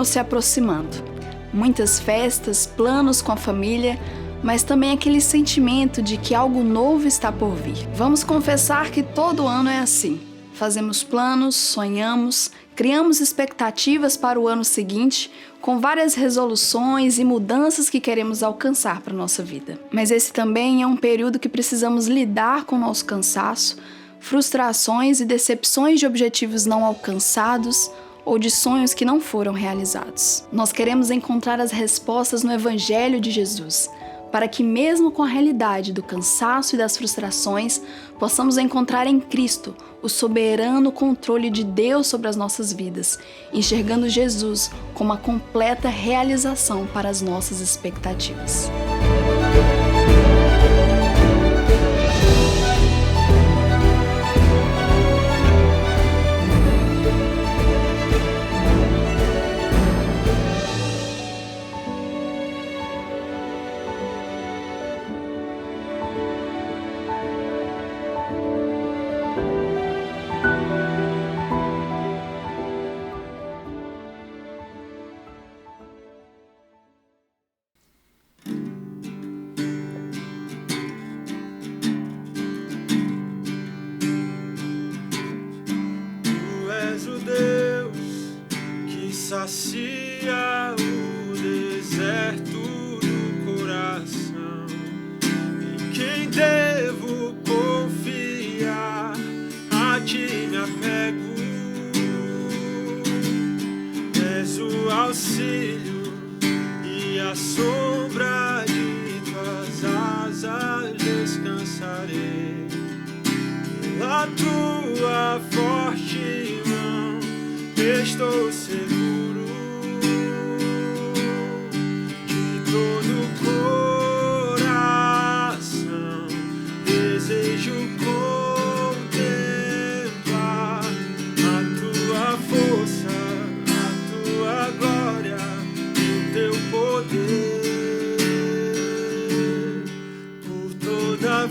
se aproximando. Muitas festas, planos com a família, mas também aquele sentimento de que algo novo está por vir. Vamos confessar que todo ano é assim. Fazemos planos, sonhamos, criamos expectativas para o ano seguinte, com várias resoluções e mudanças que queremos alcançar para a nossa vida. Mas esse também é um período que precisamos lidar com o nosso cansaço, frustrações e decepções de objetivos não alcançados ou de sonhos que não foram realizados. Nós queremos encontrar as respostas no Evangelho de Jesus, para que mesmo com a realidade do cansaço e das frustrações, possamos encontrar em Cristo o soberano controle de Deus sobre as nossas vidas, enxergando Jesus como a completa realização para as nossas expectativas. Sacia o deserto do coração, em quem devo confiar, a ti me apego. És o auxílio e a sombra de tuas asas descansarei. Pela tua forte mão estou seguro.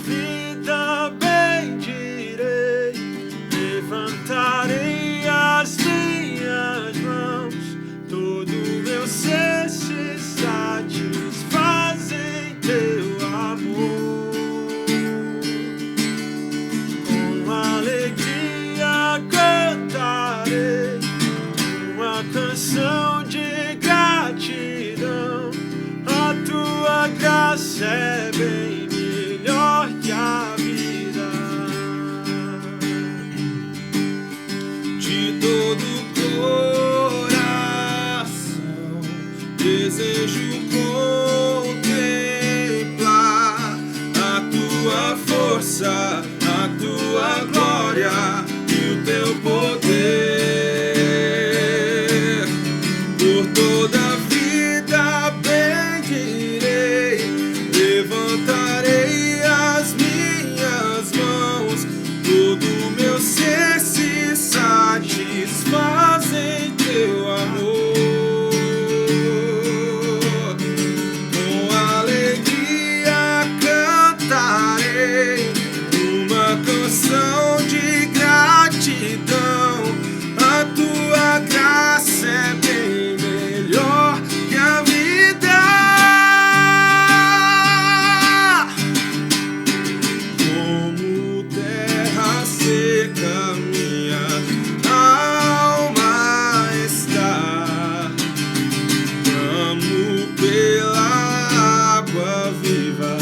Vida bendirei, levantarei as minhas mãos, todo meu ser se satisfaz em teu amor. Com alegria cantarei uma canção de gratidão, a tua graça é bem que a vida. De todo o coração desejo contemplar a tua força, a tua glória e o teu poder. Por toda a vida bendirei, levantarei as minhas mãos, todo meu ser se satisfaz em teu amor. Com alegria cantarei uma canção de gratidão, a tua graça é bem melhor que a vida. Minha alma está, clamo pela água viva,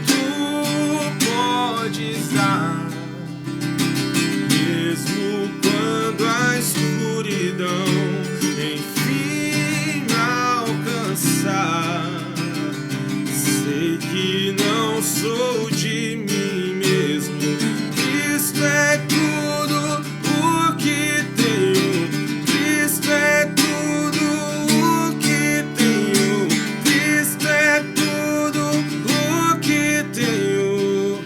tu podes dar, mesmo quando a escuridão enfim me alcançar. Sei que não sou de mim mesmo, Cristo é tudo o que tenho, Cristo é tudo o que tenho, Cristo é tudo o que tenho.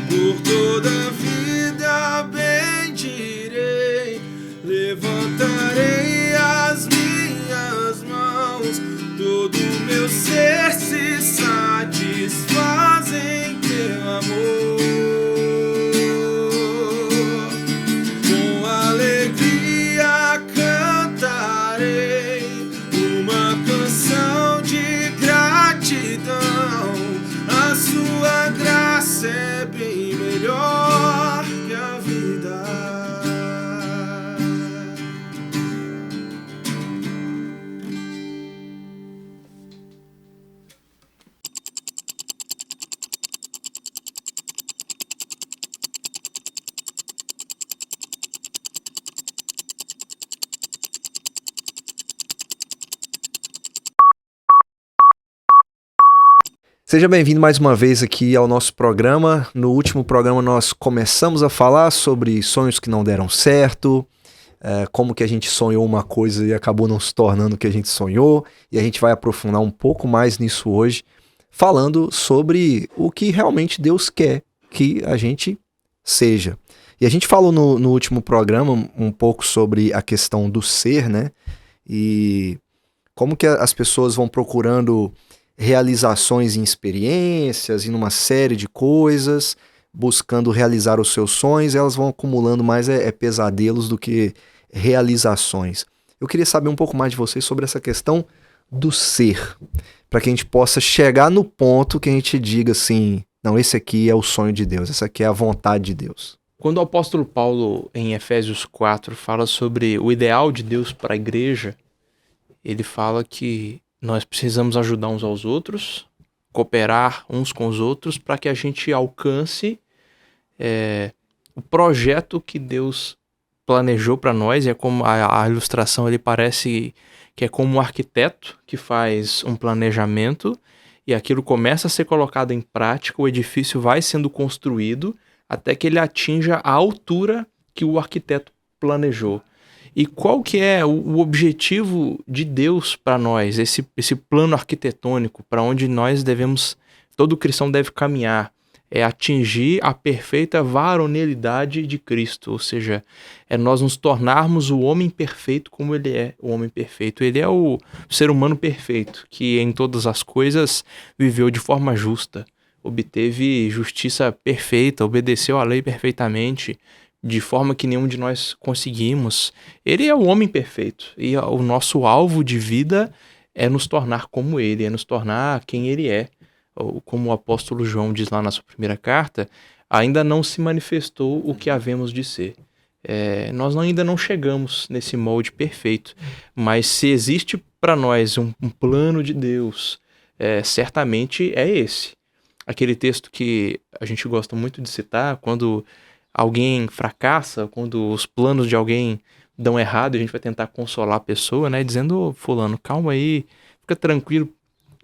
Por toda a vida bendirei, levantarei as minhas mãos, todo meu ser se satisfaz em teu amor. Com alegria cantarei Seja bem-vindo mais uma vez aqui ao nosso programa. No último programa nós começamos a falar sobre sonhos que não deram certo, como que a gente sonhou uma coisa e acabou não se tornando o que a gente sonhou, e a gente vai aprofundar um pouco mais nisso hoje, falando sobre o que realmente Deus quer que a gente seja. E a gente falou no último programa um pouco sobre a questão do ser, né? E como que as pessoas vão procurando realizações em experiências, em uma série de coisas, buscando realizar os seus sonhos, elas vão acumulando mais pesadelos do que realizações. Eu queria saber um pouco mais de vocês sobre essa questão do ser, para que a gente possa chegar no ponto que a gente diga assim, não, esse aqui é o sonho de Deus, essa aqui é a vontade de Deus. Quando o apóstolo Paulo, em Efésios 4, fala sobre o ideal de Deus para a igreja, ele fala que nós precisamos ajudar uns aos outros, cooperar uns com os outros para que a gente alcance o projeto que Deus planejou para nós. É como a ilustração, ele parece que é como um arquiteto que faz um planejamento e aquilo começa a ser colocado em prática, o edifício vai sendo construído até que ele atinja a altura que o arquiteto planejou. E qual que é o objetivo de Deus para nós, esse plano arquitetônico, para onde nós devemos, todo cristão deve caminhar, é atingir a perfeita varonilidade de Cristo, ou seja, é nós nos tornarmos o homem perfeito como ele é, o homem perfeito. Ele é o ser humano perfeito, que em todas as coisas viveu de forma justa, obteve justiça perfeita, obedeceu à lei perfeitamente, de forma que nenhum de nós conseguimos. Ele é o homem perfeito e o nosso alvo de vida é nos tornar como ele, é nos tornar quem ele é. Como o apóstolo João diz lá na sua primeira carta, ainda não se manifestou o que havemos de ser. Nós ainda não chegamos nesse molde perfeito, mas se existe para nós um plano de Deus, certamente é esse. Aquele texto que a gente gosta muito de citar, quando alguém fracassa, quando os planos de alguém dão errado, a gente vai tentar consolar a pessoa, né? Dizendo, fulano, calma aí, fica tranquilo,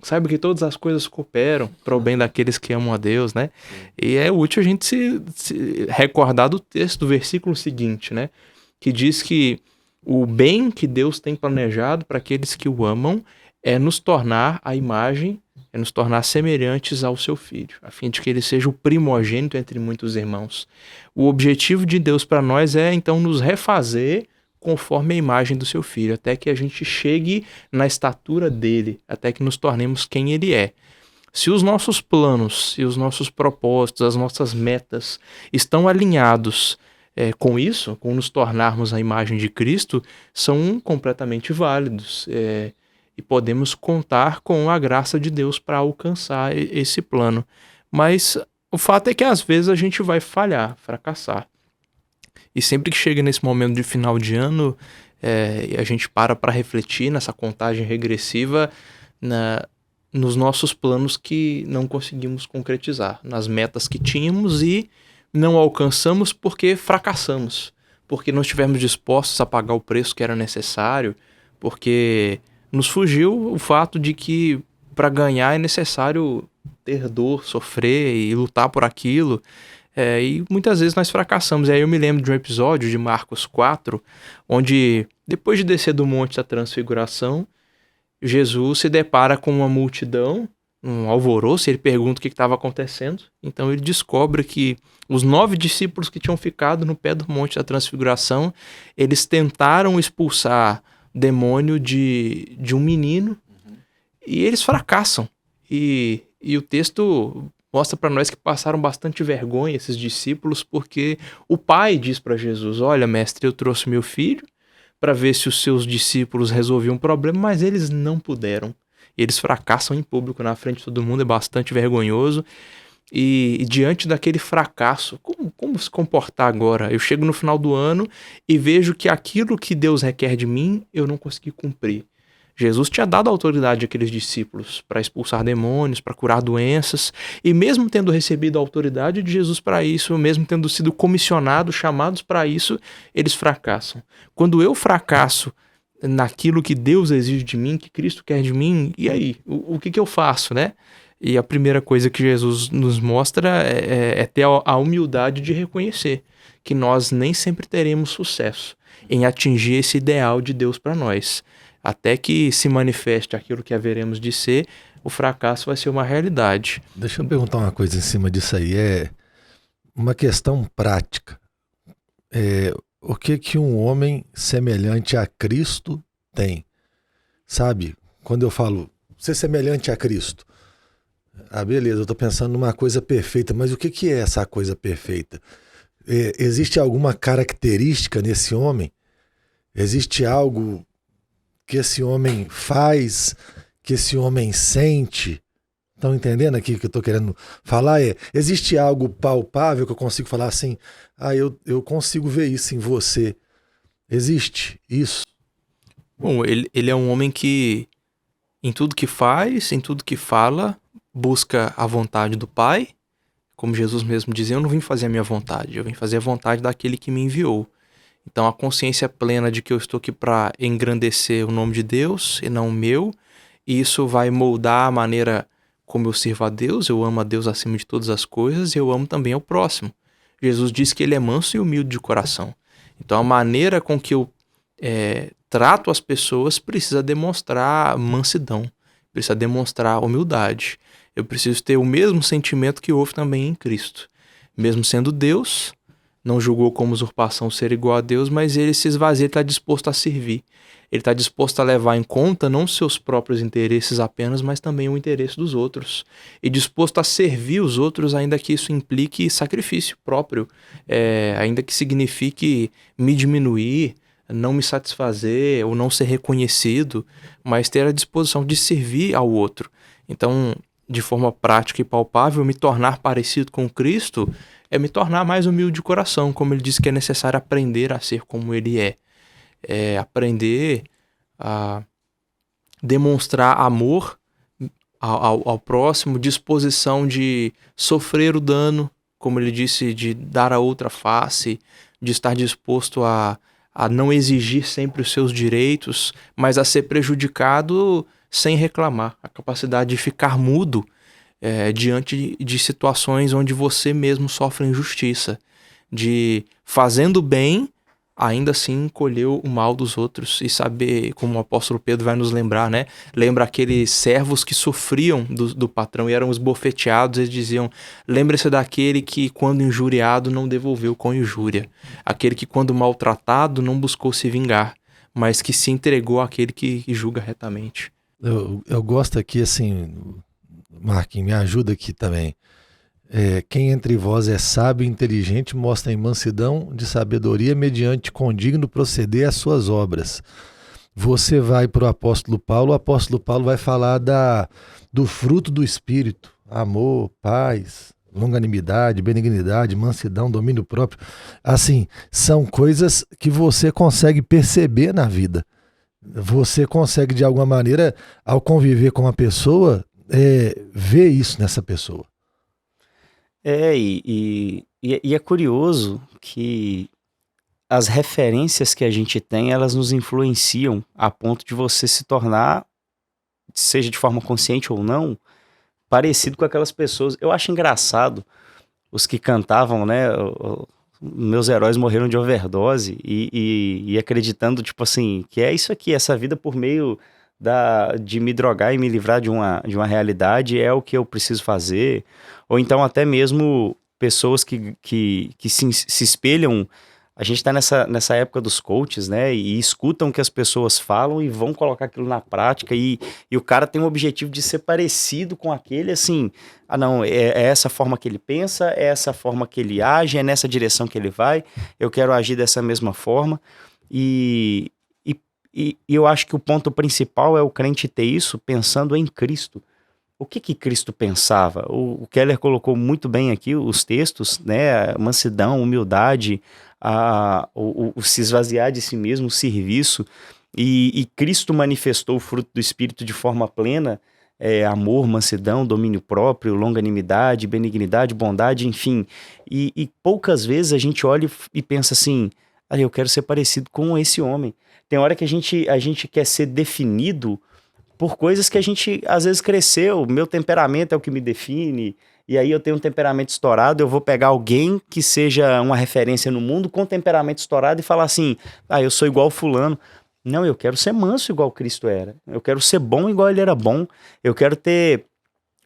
saiba que todas as coisas cooperam para o bem daqueles que amam a Deus, né? E é útil a gente se recordar do texto, do versículo seguinte, né? Que diz que o bem que Deus tem planejado para aqueles que o amam é nos tornar a imagem, é nos tornar semelhantes ao seu filho, a fim de que ele seja o primogênito entre muitos irmãos. O objetivo de Deus para nós é, então, nos refazer conforme a imagem do seu filho, até que a gente chegue na estatura dele, até que nos tornemos quem ele é. Se os nossos planos, se os nossos propósitos, as nossas metas estão alinhados com isso, com nos tornarmos a imagem de Cristo, são completamente válidos. E podemos contar com a graça de Deus para alcançar esse plano. Mas o fato é que às vezes a gente vai falhar, fracassar. E sempre que chega nesse momento de final de ano, a gente para refletir nessa contagem regressiva nos nossos planos que não conseguimos concretizar, nas metas que tínhamos e não alcançamos porque fracassamos, porque não estivemos dispostos a pagar o preço que era necessário, porque nos fugiu o fato de que para ganhar é necessário ter dor, sofrer e lutar por aquilo. E muitas vezes nós fracassamos. E aí eu me lembro de um episódio de Marcos 4, onde depois de descer do Monte da Transfiguração, Jesus se depara com uma multidão, um alvoroço, e ele pergunta o que estava acontecendo. Então ele descobre que os 9 discípulos que tinham ficado no pé do Monte da Transfiguração, eles tentaram expulsar demônio de um menino, e eles fracassam. E o texto mostra para nós que passaram bastante vergonha esses discípulos, porque o pai diz para Jesus: olha, mestre, eu trouxe meu filho para ver se os seus discípulos resolviam o problema, mas eles não puderam. E eles fracassam em público na frente de todo mundo, é bastante vergonhoso. E diante daquele fracasso, como se comportar agora? Eu chego no final do ano e vejo que aquilo que Deus requer de mim, eu não consegui cumprir. Jesus tinha dado autoridade àqueles discípulos para expulsar demônios, para curar doenças, e mesmo tendo recebido a autoridade de Jesus para isso, mesmo tendo sido comissionados, chamados para isso, eles fracassam. Quando eu fracasso naquilo que Deus exige de mim, que Cristo quer de mim, e aí? O que eu faço, né? E a primeira coisa que Jesus nos mostra é ter a humildade de reconhecer que nós nem sempre teremos sucesso em atingir esse ideal de Deus para nós. Até que se manifeste aquilo que haveremos de ser, o fracasso vai ser uma realidade. Deixa eu perguntar uma coisa em cima disso aí. É uma questão prática. O que um homem semelhante a Cristo tem? Sabe? Quando eu falo ser semelhante a Cristo, beleza, eu estou pensando numa coisa perfeita, mas o que é essa coisa perfeita? Existe alguma característica nesse homem? Existe algo que esse homem faz, que esse homem sente? Estão entendendo aqui o que eu estou querendo falar? Existe algo palpável que eu consigo falar assim, eu consigo ver isso em você. Existe isso? Bom, ele é um homem que, em tudo que faz, em tudo que fala, busca a vontade do Pai. Como Jesus mesmo dizia, eu não vim fazer a minha vontade, eu vim fazer a vontade daquele que me enviou. Então a consciência plena de que eu estou aqui para engrandecer o nome de Deus e não o meu, e isso vai moldar a maneira como eu sirvo a Deus. Eu amo a Deus acima de todas as coisas e eu amo também ao próximo. Jesus disse que ele é manso e humilde de coração. Então a maneira com que eu trato as pessoas precisa demonstrar mansidão, precisa demonstrar humildade. Eu preciso ter o mesmo sentimento que houve também em Cristo. Mesmo sendo Deus, não julgou como usurpação ser igual a Deus, mas ele se esvazia, ele está disposto a servir. Ele está disposto a levar em conta não seus próprios interesses apenas, mas também o interesse dos outros. E disposto a servir os outros, ainda que isso implique sacrifício próprio, ainda que signifique me diminuir, não me satisfazer ou não ser reconhecido, mas ter a disposição de servir ao outro. Então, de forma prática e palpável, me tornar parecido com Cristo é me tornar mais humilde de coração, como ele disse que é necessário aprender a ser como ele é. Aprender a demonstrar amor ao próximo, disposição de sofrer o dano, como ele disse, de dar a outra face, de estar disposto a não exigir sempre os seus direitos, mas a ser prejudicado sem reclamar. A capacidade de ficar mudo diante de situações onde você mesmo sofre injustiça, de fazendo bem, ainda assim colher o mal dos outros e saber, como o apóstolo Pedro vai nos lembrar, né? Lembra aqueles servos que sofriam do patrão e eram esbofeteados, eles diziam, lembre-se daquele que quando injuriado não devolveu com injúria, aquele que quando maltratado não buscou se vingar, mas que se entregou àquele que julga retamente. Eu gosto aqui, assim, Marquinhos, me ajuda aqui também. Quem entre vós é sábio e inteligente mostra em mansidão de sabedoria mediante condigno proceder às suas obras. Você vai para o apóstolo Paulo vai falar do fruto do Espírito, amor, paz, longanimidade, benignidade, mansidão, domínio próprio. Assim, são coisas que você consegue perceber na vida. Você consegue, de alguma maneira, ao conviver com uma pessoa, ver isso nessa pessoa. E é curioso que as referências que a gente tem, elas nos influenciam a ponto de você se tornar, seja de forma consciente ou não, parecido com aquelas pessoas. Eu acho engraçado os que cantavam, né? Meus heróis morreram de overdose e acreditando, tipo assim, que é isso aqui, essa vida por meio de me drogar e me livrar de uma realidade é o que eu preciso fazer. Ou então até mesmo pessoas que se espelham. A gente está nessa época dos coaches, né? E escutam o que as pessoas falam e vão colocar aquilo na prática. E o cara tem o objetivo de ser parecido com aquele, assim... não, é essa forma que ele pensa, é essa forma que ele age, é nessa direção que ele vai. Eu quero agir dessa mesma forma. E eu acho que o ponto principal é o crente ter isso pensando em Cristo. O que Cristo pensava? O Keller colocou muito bem aqui os textos, né? Mansidão, humildade, o se esvaziar de si mesmo, o serviço. E Cristo manifestou o fruto do Espírito de forma plena, amor, mansidão, domínio próprio, longanimidade, benignidade, bondade, enfim. E poucas vezes a gente olha e pensa assim, eu quero ser parecido com esse homem. Tem hora que a gente quer ser definido por coisas que a gente às vezes cresceu. Meu temperamento é o que me define, e aí eu tenho um temperamento estourado, eu vou pegar alguém que seja uma referência no mundo com temperamento estourado e falar assim, eu sou igual fulano. Não, eu quero ser manso igual Cristo era. Eu quero ser bom igual ele era bom. Eu quero ter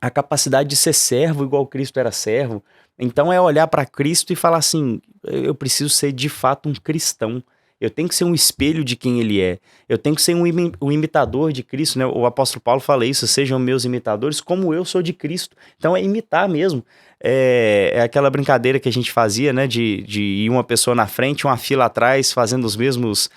a capacidade de ser servo igual Cristo era servo. Então é olhar para Cristo e falar assim, eu preciso ser de fato um cristão. Eu tenho que ser um espelho de quem ele é. Eu tenho que ser um imitador de Cristo, né? O apóstolo Paulo fala isso, sejam meus imitadores como eu sou de Cristo. Então é imitar mesmo. É aquela brincadeira que a gente fazia, né? De ir uma pessoa na frente, uma fila atrás, fazendo os mesmos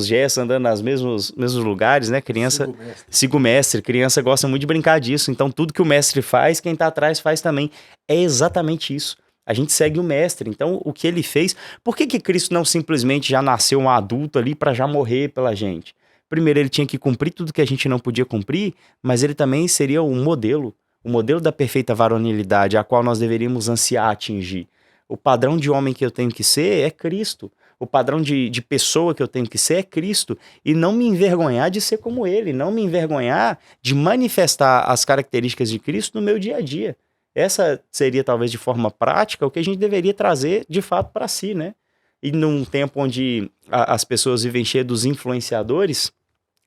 gestos, andando nos mesmos lugares, né? Criança siga o mestre. Criança gosta muito de brincar disso. Então tudo que o mestre faz, quem tá atrás faz também. É exatamente isso. A gente segue o mestre. Então, o que ele fez... Por que Cristo não simplesmente já nasceu um adulto ali para já morrer pela gente? Primeiro, ele tinha que cumprir tudo que a gente não podia cumprir, mas ele também seria um modelo. O modelo da perfeita varonilidade, a qual nós deveríamos ansiar atingir. O padrão de homem que eu tenho que ser é Cristo. O padrão de pessoa que eu tenho que ser é Cristo. E não me envergonhar de ser como ele. Não me envergonhar de manifestar as características de Cristo no meu dia a dia. Essa seria, talvez, de forma prática, o que a gente deveria trazer, de fato, para si, né? E num tempo onde as pessoas vivem cheias dos influenciadores,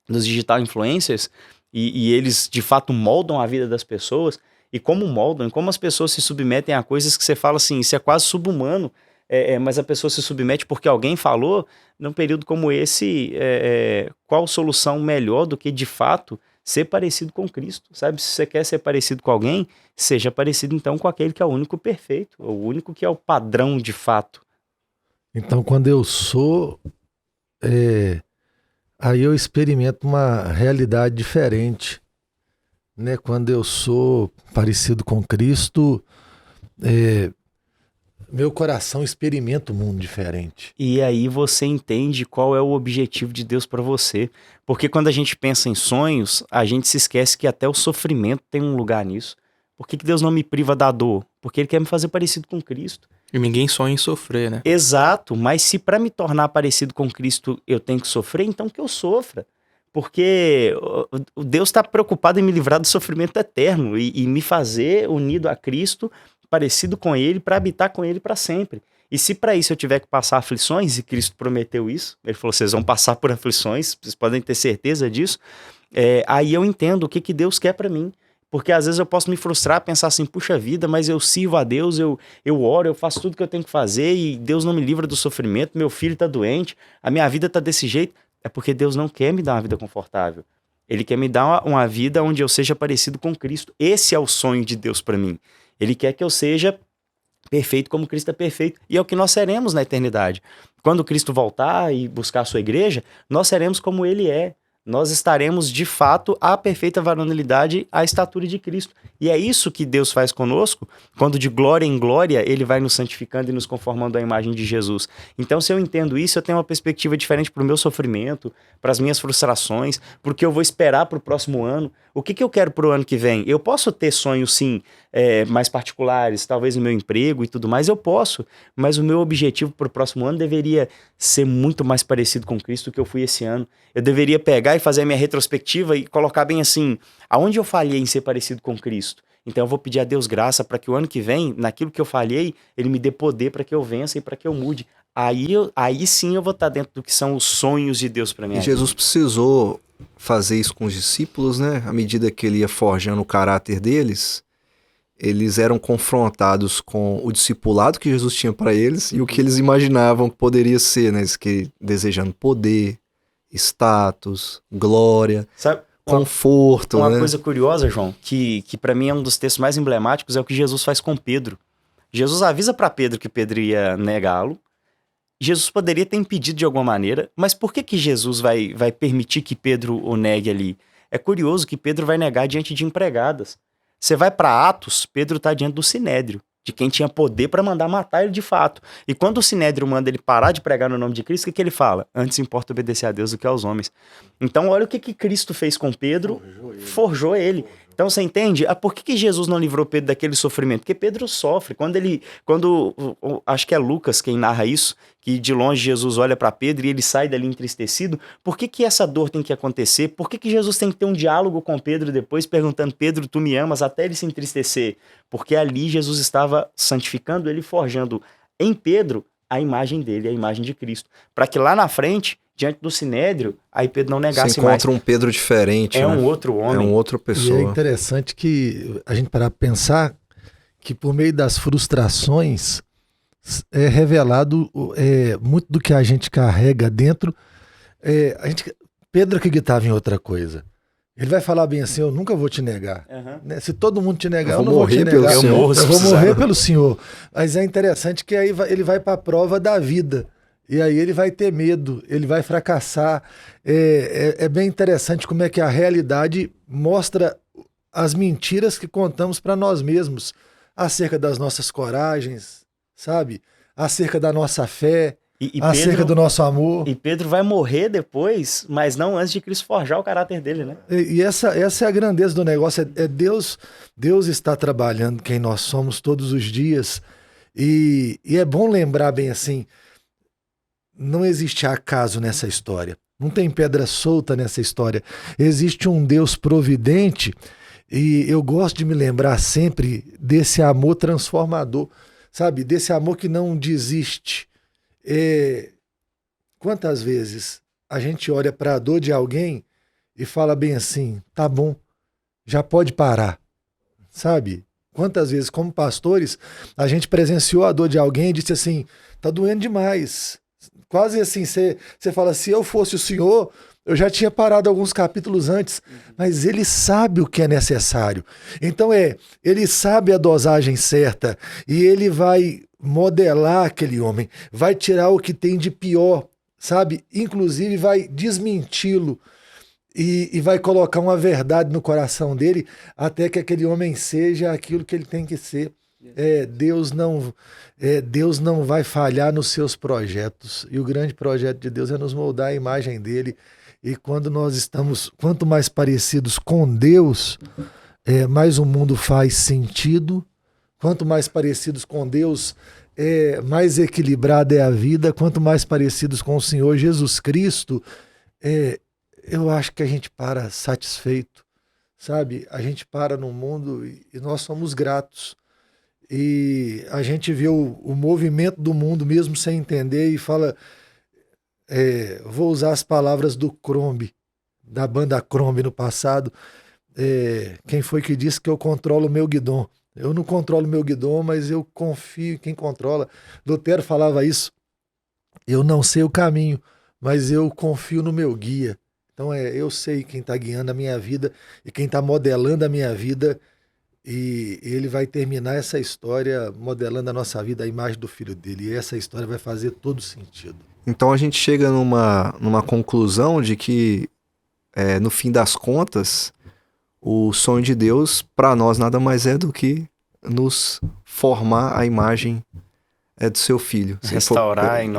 dos digital influencers, e eles, de fato, moldam a vida das pessoas, e como moldam, e como as pessoas se submetem a coisas que você fala assim, isso é quase sub-humano, mas a pessoa se submete porque alguém falou, num período como esse, qual solução melhor do que, de fato, ser parecido com Cristo, sabe? Se você quer ser parecido com alguém, seja parecido então com aquele que é o único perfeito, o único que é o padrão de fato. Então, quando eu sou, aí eu experimento uma realidade diferente, né? Quando eu sou parecido com Cristo, meu coração experimenta um mundo diferente. E aí você entende qual é o objetivo de Deus para você. Porque quando a gente pensa em sonhos, a gente se esquece que até o sofrimento tem um lugar nisso. Por que Deus não me priva da dor? Porque Ele quer me fazer parecido com Cristo. E ninguém sonha em sofrer, né? Exato, mas se para me tornar parecido com Cristo eu tenho que sofrer, então que eu sofra. Porque Deus está preocupado em me livrar do sofrimento eterno e me fazer unido a Cristo, parecido com Ele, para habitar com Ele para sempre. E se para isso eu tiver que passar aflições, e Cristo prometeu isso, Ele falou, vocês vão passar por aflições, vocês podem ter certeza disso, aí eu entendo o que Deus quer para mim. Porque às vezes eu posso me frustrar, pensar assim, puxa vida, mas eu sirvo a Deus, eu oro, eu faço tudo que eu tenho que fazer e Deus não me livra do sofrimento, meu filho está doente, a minha vida está desse jeito. É porque Deus não quer me dar uma vida confortável. Ele quer me dar uma vida onde eu seja parecido com Cristo. Esse é o sonho de Deus para mim. Ele quer que eu seja perfeito como Cristo é perfeito. E é o que nós seremos na eternidade. Quando Cristo voltar e buscar a sua igreja, nós seremos como Ele é. Nós estaremos, de fato, à perfeita varonilidade, à estatura de Cristo. E é isso que Deus faz conosco, quando de glória em glória Ele vai nos santificando e nos conformando à imagem de Jesus. Então, se eu entendo isso, eu tenho uma perspectiva diferente para o meu sofrimento, para as minhas frustrações, para o que eu vou esperar para o próximo ano. O que eu quero para o ano que vem? Eu posso ter sonhos, sim, mais particulares, talvez no meu emprego e tudo mais, eu posso. Mas o meu objetivo para o próximo ano deveria ser muito mais parecido com Cristo do que eu fui esse ano. Eu deveria pegar e fazer a minha retrospectiva e colocar bem assim, aonde eu falhei em ser parecido com Cristo? Então eu vou pedir a Deus graça para que o ano que vem, naquilo que eu falhei, Ele me dê poder para que eu vença e para que eu mude. Aí sim eu vou estar dentro do que são os sonhos de Deus para mim. E Jesus precisou fazer isso com os discípulos, né? À medida que Ele ia forjando o caráter deles, eles eram confrontados com o discipulado que Jesus tinha para eles e o que eles imaginavam que poderia ser, né? Eles que desejando poder, status, glória, sabe, conforto. Uma né? coisa curiosa, João, que para mim é um dos textos mais emblemáticos, é o que Jesus faz com Pedro. Jesus avisa para Pedro que Pedro ia negá-lo. Jesus poderia ter impedido de alguma maneira, mas por que Jesus vai permitir que Pedro o negue ali? É curioso que Pedro vai negar diante de empregadas. Você vai para Atos, Pedro está diante do Sinédrio, de quem tinha poder para mandar matar ele de fato. E quando o Sinédrio manda ele parar de pregar no nome de Cristo, o que ele fala? Antes importa obedecer a Deus do que aos homens. Então olha o que Cristo fez com Pedro Forjou ele. Então você entende? Por que Jesus não livrou Pedro daquele sofrimento? Porque Pedro sofre. Acho que é Lucas quem narra isso, que de longe Jesus olha para Pedro e ele sai dali entristecido. Por que essa dor tem que acontecer? Por que Jesus tem que ter um diálogo com Pedro depois, perguntando: Pedro, tu me amas? Até ele se entristecer. Porque ali Jesus estava santificando ele, forjando em Pedro a imagem dele, a imagem de Cristo. Para que lá na frente, diante do Sinédrio, aí Pedro não negasse mais. Você encontra um Pedro diferente, É né? um outro homem. É uma outra pessoa. E é interessante que a gente parar para pensar que por meio das frustrações é revelado muito do que a gente carrega dentro. Pedro acreditava em outra coisa. Ele vai falar bem assim: eu nunca vou te negar. Né? Se todo mundo te negar, eu não vou te negar. Eu vou morrer pelo Senhor. Mas é interessante que aí ele vai para a prova da vida. E aí ele vai ter medo, ele vai fracassar. É bem interessante como é que a realidade mostra as mentiras que contamos para nós mesmos acerca das nossas coragens, sabe? Acerca da nossa fé, acerca do nosso amor. E Pedro vai morrer depois, mas não antes de Cristo forjar o caráter dele, né? E essa é a grandeza do negócio. Deus está trabalhando quem nós somos todos os dias. E é bom lembrar bem assim: não existe acaso nessa história. Não tem pedra solta nessa história. Existe um Deus providente, e eu gosto de me lembrar sempre desse amor transformador, sabe? Desse amor que não desiste. Quantas vezes a gente olha para a dor de alguém e fala bem assim: tá bom, já pode parar, sabe? Quantas vezes, como pastores, a gente presenciou a dor de alguém e disse assim: tá doendo demais. Quase assim, você fala: se eu fosse o Senhor, eu já tinha parado alguns capítulos antes. Mas ele sabe o que é necessário. Então ele sabe a dosagem certa e ele vai modelar aquele homem, vai tirar o que tem de pior, sabe? Inclusive vai desmenti-lo e vai colocar uma verdade no coração dele até que aquele homem seja aquilo que ele tem que ser. Deus não vai falhar nos seus projetos, e o grande projeto de Deus é nos moldar a imagem dele. E quando nós estamos quanto mais parecidos com Deus, mais o mundo faz sentido. Quanto mais parecidos com Deus, mais equilibrada é a vida. Quanto mais parecidos com o Senhor Jesus Cristo, eu acho que a gente para satisfeito, sabe? A gente para no mundo e nós somos gratos. E a gente vê o movimento do mundo mesmo sem entender e fala, vou usar as palavras do Crombie, da banda Crombie no passado. Quem foi que disse que eu controlo o meu guidão? Eu não controlo o meu guidão, mas eu confio em quem controla. Lutero falava isso: eu não sei o caminho, mas eu confio no meu guia. Então eu sei quem está guiando a minha vida e quem está modelando a minha vida. E ele vai terminar essa história modelando a nossa vida, a imagem do filho dele. E essa história vai fazer todo sentido. Então a gente chega numa conclusão de que, no fim das contas, o sonho de Deus para nós nada mais é do que nos formar a imagem do seu filho. Restaurar em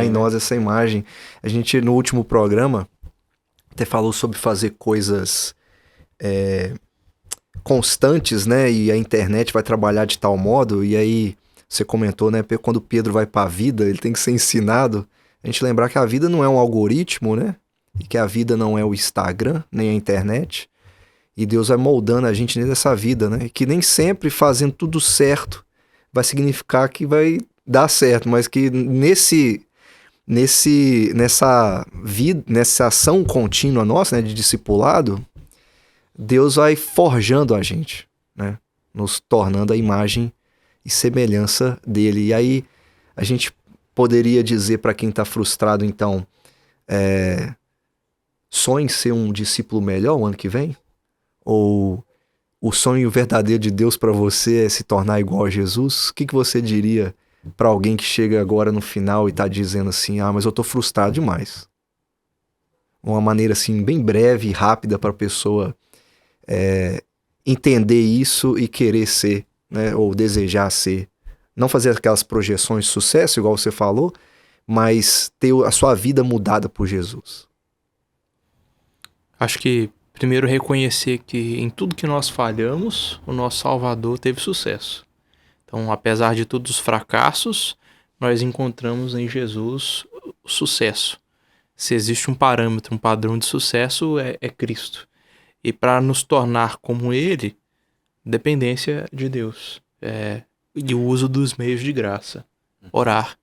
nós essa imagem. A gente, no último programa, até falou sobre fazer coisas constantes, né? E a internet vai trabalhar de tal modo, e aí você comentou, né? Quando Pedro vai para a vida, ele tem que ser ensinado. A gente lembrar que a vida não é um algoritmo, né? E que a vida não é o Instagram, nem a internet. E Deus vai moldando a gente nessa vida, né? E que nem sempre fazendo tudo certo vai significar que vai dar certo, mas que nessa ação contínua nossa, né, de discipulado, Deus vai forjando a gente, né? Nos tornando a imagem e semelhança dele. E aí a gente poderia dizer para quem está frustrado, então, sonhe ser um discípulo melhor o ano que vem? Ou o sonho verdadeiro de Deus para você é se tornar igual a Jesus? O que você diria para alguém que chega agora no final e está dizendo assim: mas eu estou frustrado demais? Uma maneira assim bem breve e rápida para a pessoa entender isso e querer ser, né, ou desejar ser. Não fazer aquelas projeções de sucesso, igual você falou, mas ter a sua vida mudada por Jesus. Acho que Primeiro, reconhecer que em tudo que nós falhamos, o nosso Salvador teve sucesso. Então, apesar de todos os fracassos, nós encontramos em Jesus o sucesso. Se existe um parâmetro, um padrão de sucesso, é Cristo. E para nos tornar como Ele, dependência de Deus. E o uso dos meios de graça. Orar,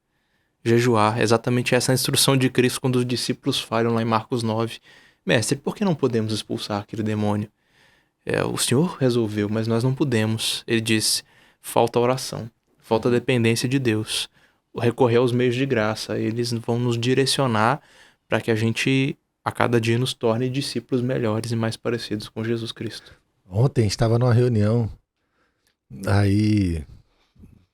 jejuar. Exatamente essa é a instrução de Cristo quando os discípulos falham lá em Marcos 9. Mestre, por que não podemos expulsar aquele demônio? O Senhor resolveu, mas nós não podemos. Ele disse, falta oração, falta dependência de Deus. Recorrer aos meios de graça, eles vão nos direcionar para que a gente, a cada dia, nos torne discípulos melhores e mais parecidos com Jesus Cristo. Ontem estava numa reunião, aí,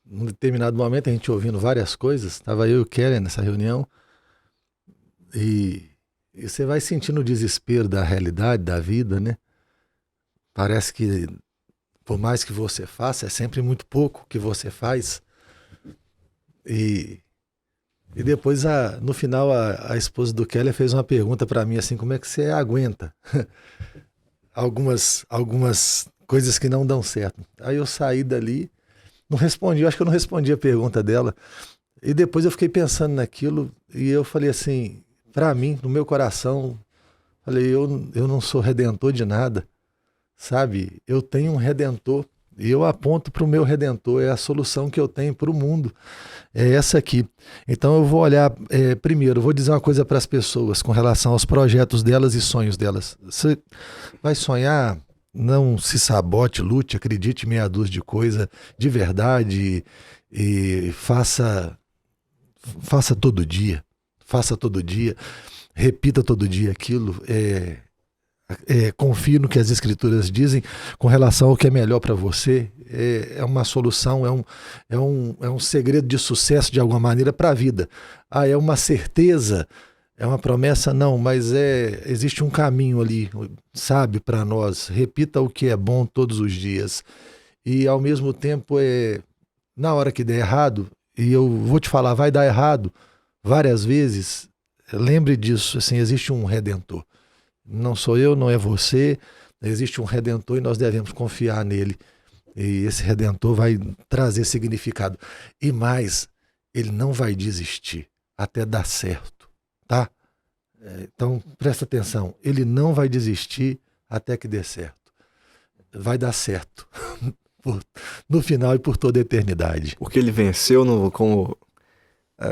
num determinado momento, a gente ouvindo várias coisas, estava eu e o Kellen nessa reunião, e você vai sentindo o desespero da realidade, da vida, né? Parece que, por mais que você faça, é sempre muito pouco que você faz. E depois, no final, a esposa do Keller fez uma pergunta para mim, assim, como é que você aguenta algumas coisas que não dão certo? Aí eu saí dali, não respondi, eu acho que eu não respondi a pergunta dela. E depois eu fiquei pensando naquilo e eu falei assim, para mim, no meu coração, falei, eu não sou redentor de nada, sabe? Eu tenho um redentor. E eu aponto para o meu Redentor, é a solução que eu tenho para o mundo, é essa aqui. Então eu vou olhar, primeiro, eu vou dizer uma coisa para as pessoas com relação aos projetos delas e sonhos delas. Você vai sonhar, não se sabote, lute, acredite em meia dúzia de coisa de verdade e faça todo dia, repita todo dia aquilo, confie no que as escrituras dizem com relação ao que é melhor para você. É uma solução, é um segredo de sucesso de alguma maneira para a vida. É uma certeza, é uma promessa? Não, mas existe um caminho ali, sabe, para nós. Repita o que é bom todos os dias. E ao mesmo tempo, na hora que der errado, e eu vou te falar, vai dar errado várias vezes, lembre disso, assim, existe um Redentor. Não sou eu, não é você, existe um Redentor e nós devemos confiar nele. E esse Redentor vai trazer significado. E mais, ele não vai desistir até dar certo, tá? Então, presta atenção, ele não vai desistir até que dê certo. Vai dar certo, no final e por toda a eternidade. Porque ele venceu,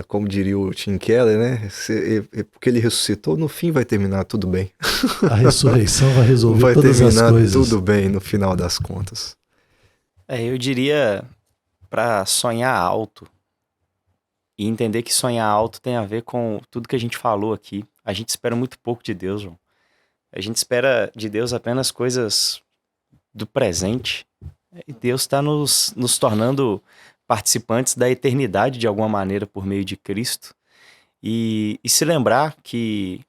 como diria o Tim Keller, né? Porque ele ressuscitou, no fim vai terminar tudo bem. A ressurreição vai resolver todas as coisas. Vai terminar tudo bem no final das contas. Eu diria para sonhar alto e entender que sonhar alto tem a ver com tudo que a gente falou aqui. A gente espera muito pouco de Deus, João. A gente espera de Deus apenas coisas do presente. E Deus está nos tornando participantes da eternidade de alguma maneira por meio de Cristo e se lembrar que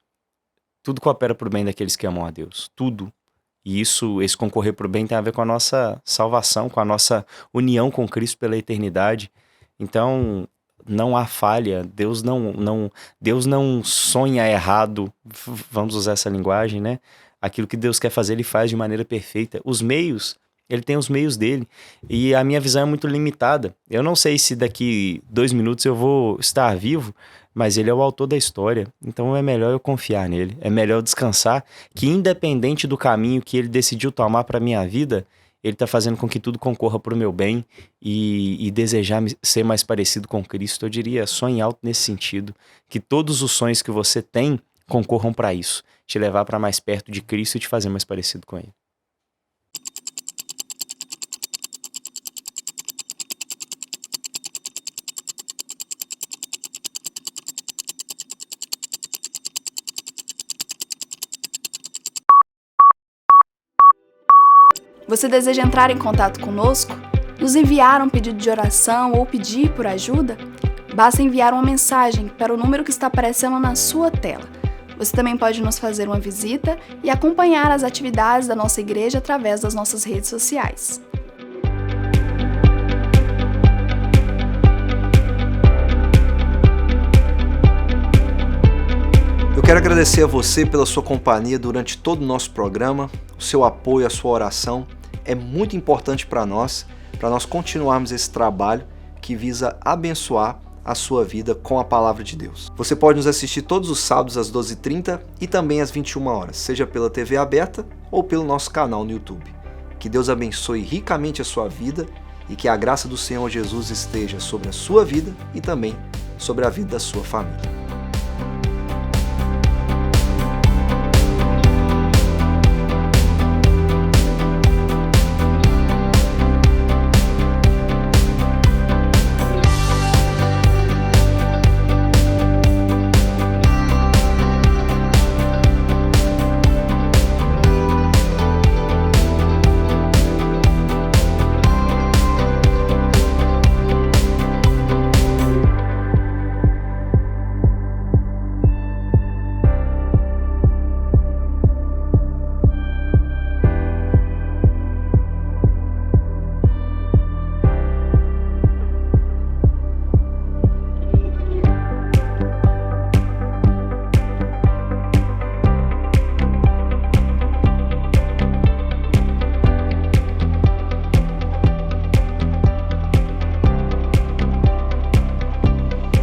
tudo coopera para o bem daqueles que amam a Deus, tudo. E esse concorrer para o bem tem a ver com a nossa salvação, com a nossa união com Cristo pela eternidade. Então não há falha, Deus não sonha errado, vamos usar essa linguagem, né? Aquilo que Deus quer fazer, Ele faz de maneira perfeita. Os meios, Ele tem os meios dele. E a minha visão é muito limitada. Eu não sei se daqui 2 minutos eu vou estar vivo, mas Ele é o autor da história. Então é melhor eu confiar nele. É melhor eu descansar que, independente do caminho que Ele decidiu tomar para a minha vida, Ele está fazendo com que tudo concorra para o meu bem e desejar ser mais parecido com Cristo. Eu diria, sonhe alto nesse sentido. Que todos os sonhos que você tem concorram para isso. Te levar para mais perto de Cristo e te fazer mais parecido com Ele. Você deseja entrar em contato conosco? Nos enviar um pedido de oração ou pedir por ajuda? Basta enviar uma mensagem para o número que está aparecendo na sua tela. Você também pode nos fazer uma visita e acompanhar as atividades da nossa igreja através das nossas redes sociais. Eu quero agradecer a você pela sua companhia durante todo o nosso programa, o seu apoio, a sua oração é muito importante para nós continuarmos esse trabalho que visa abençoar a sua vida com a palavra de Deus. Você pode nos assistir todos os sábados às 12h30 e também às 21 horas, seja pela TV aberta ou pelo nosso canal no YouTube. Que Deus abençoe ricamente a sua vida e que a graça do Senhor Jesus esteja sobre a sua vida e também sobre a vida da sua família.